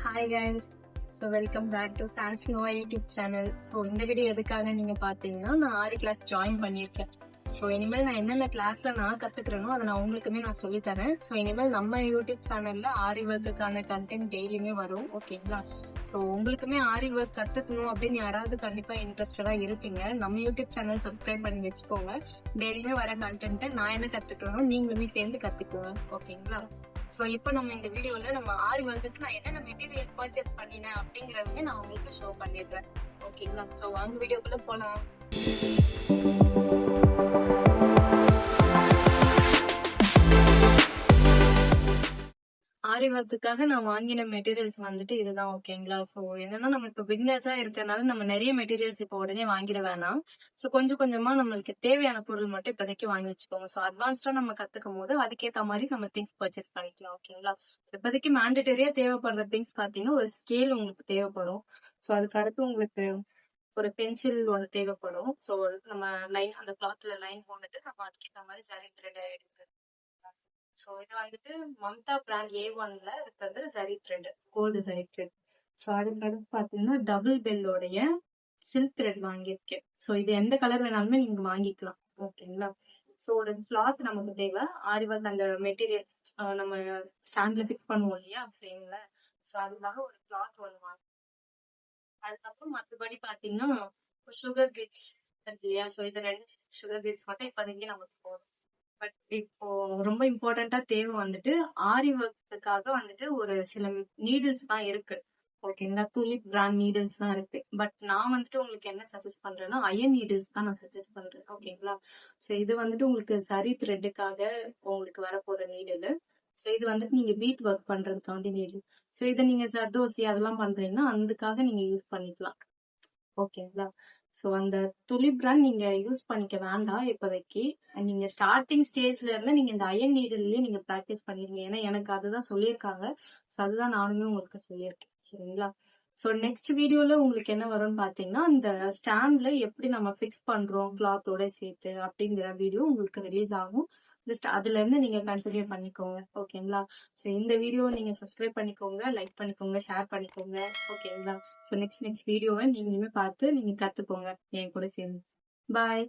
Hi guys. Welcome back to Chance Nova YouTube channel. இந்த video எதுக்காக நீங்கள் பார்த்தீங்கன்னா, நான் ஆரி கிளாஸ் ஜாயின் பண்ணியிருக்கேன். இனிமேல் நான் என்னென்ன கிளாஸில் நான் கற்றுக்குறேனோ அதை நான் உங்களுக்குமே நான் சொல்லித்தரேன். இனிமேல் நம்ம யூடியூப் சேனலில் ஆரி ஒர்க்குக்கான கண்டென்ட் டெய்லியுமே வரும், ஓகேங்களா? உங்களுக்குமே ஆரி ஒர்க் கற்றுக்கணும் அப்படின்னு யாராவது கண்டிப்பாக இன்ட்ரெஸ்டடாக இருப்பீங்க. நம்ம யூடியூப் சேனல் சப்ஸ்கிரைப் பண்ணி வச்சுக்கோங்க. டெய்லியுமே வர கண்டென்ட்டை நான் என்ன கற்றுக்கணும் நீங்களுமே சேர்ந்து கற்றுக்குவோங்க, ஓகேங்களா? இப்போ நம்ம இந்த வீடியோல நம்ம ஆரி ஒர்க்குக்கு நான் என்னென்ன மெட்டீரியல் பர்ச்சேஸ் பண்ணினேன் அப்படிங்கறதுமே நான் உங்களுக்கு ஷோ பண்ணிடுறேன், ஓகேங்களா? வாங்க வீடியோக்குள்ள போலாம். ஆரி ஒர்க்குக்காக நான் வாங்கின மெட்டீரியல்ஸ் வந்துட்டு இதுதான், ஓகேங்களா? என்னன்னா நம்ம இப்போ பிகினர்ஸா இருக்கறனால நம்ம நிறைய மெட்டீரியல்ஸ் இப்போ உடனே வாங்கிட வேணாம். கொஞ்சம் கொஞ்சமா நம்மளுக்கு தேவையான பொருள் மட்டும் இப்போதைக்கு வாங்கி வச்சுக்கோங்க. அட்வான்ஸ்டா நம்ம கத்துக்கும் போது அதுக்கேற்ற மாதிரி நம்ம திங்ஸ் பர்ச்சேஸ் பண்ணிக்கலாம், ஓகேங்களா? இப்போதைக்கு மேண்டட்டரியா தேவைப்படுற திங்ஸ் பாத்தீங்கன்னா, ஒரு ஸ்கேல் உங்களுக்கு தேவைப்படும். அதுக்கு அடுத்து உங்களுக்கு ஒரு பென்சில் ஒன்று தேவைப்படும். நம்ம லைன் அந்த கிளாத்ல லைன் போட்டுட்டு நம்ம அதுக்கேற்ற மாதிரி சரி த்ரெட் எடுத்து இது வந்துட்டு மம்தா பிராண்ட் A1ல இருக்கிறது சரி த்ரெட், கோல்டு சரி த்ரெட். அதுக்கு அடுத்து பாத்தீங்கன்னா டபுள் பெல்லோடைய சில்க் த்ரெட் வாங்கியிருக்கேன். இது எந்த கலர் வேணாலுமே நீங்க வாங்கிக்கலாம், ஓகேங்களா? ஒரு கிளாத் நமக்கு தேவை. ஆரி ஒர்க் அந்த மெட்டீரியல் நம்ம ஸ்டாண்ட்ல ஃபிக்ஸ் பண்ணுவோம் இல்லையா ஃப்ரேம்ல, அதுக்காக ஒரு கிளாத் ஒன்று வாங்க. அதுக்கப்புறம் மற்றபடி பாத்தீங்கன்னா சுகர் பீட்ஸ் இருக்கு இல்லையா, இது 2 சுகர் பீட்ஸ் மட்டும் இப்போதைக்கு நமக்கு போதும். பட் இப்போ ரொம்ப இம்பார்ட்டண்டா தேவை வந்துட்டு ஆரி ஒர்க்குக்காக வந்துட்டு ஒரு சில நீடில்ஸ் தான் இருக்கு, ஓகேங்களா? துலிப் பிராண்ட் நீடில்ஸ் தான் இருக்கு. பட் நான் வந்துட்டு உங்களுக்கு என்ன சஜஸ்ட் பண்றேன்னா அயன் நீடில்ஸ் தான் நான் சஜஸ்ட் பண்றேன், ஓகேங்களா? இது வந்துட்டு உங்களுக்கு சரி த்ரெட்டுக்காக உங்களுக்கு வரப்போற நீடில். இது வந்துட்டு நீங்க பீட் ஒர்க் பண்றதுக்காண்டி நீடில். இதை நீங்க சர்தோசி அதெல்லாம் பண்றீங்கன்னா அதுக்காக நீங்க யூஸ் பண்ணிக்கலாம், ஓகேங்களா? அந்த துலிப் பிராண்ட் நீங்க யூஸ் பண்ணிக்க வேண்டாம் இப்போதைக்கு. நீங்க ஸ்டார்டிங் ஸ்டேஜ்ல இருந்து நீங்க இந்த அயன் நீடில்லயே நீங்க பிராக்டிஸ் பண்ணிருங்க. ஏன்னா எனக்கு அதுதான் சொல்லியிருக்காங்க. அதுதான் நானுமே உங்களுக்கு சொல்லியிருக்கேன், சரிங்களா? நெக்ஸ்ட் வீடியோல உங்களுக்கு என்ன வரும்னு பாத்தீங்கன்னா, இந்த ஸ்டாண்ட்ல எப்படி நம்ம ஃபிக்ஸ் பண்றோம் கிளாத்தோட சேர்த்து அப்படிங்கிற வீடியோ உங்களுக்கு ரிலீஸ் ஆகும். ஜஸ்ட் அதுல இருந்து நீங்க கண்டினியூ பண்ணிக்கோங்க, ஓகேங்களா? இந்த வீடியோ நீங்க சப்ஸ்கிரைப் பண்ணிக்கோங்க, லைக் பண்ணிக்கோங்க, ஷேர் பண்ணிக்கோங்க, ஓகேங்களா? நெக்ஸ்ட் வீடியோவை நீங்களுமே பார்த்து நீங்க கத்துக்கோங்க என் கூட சேர்ந்து. பாய்.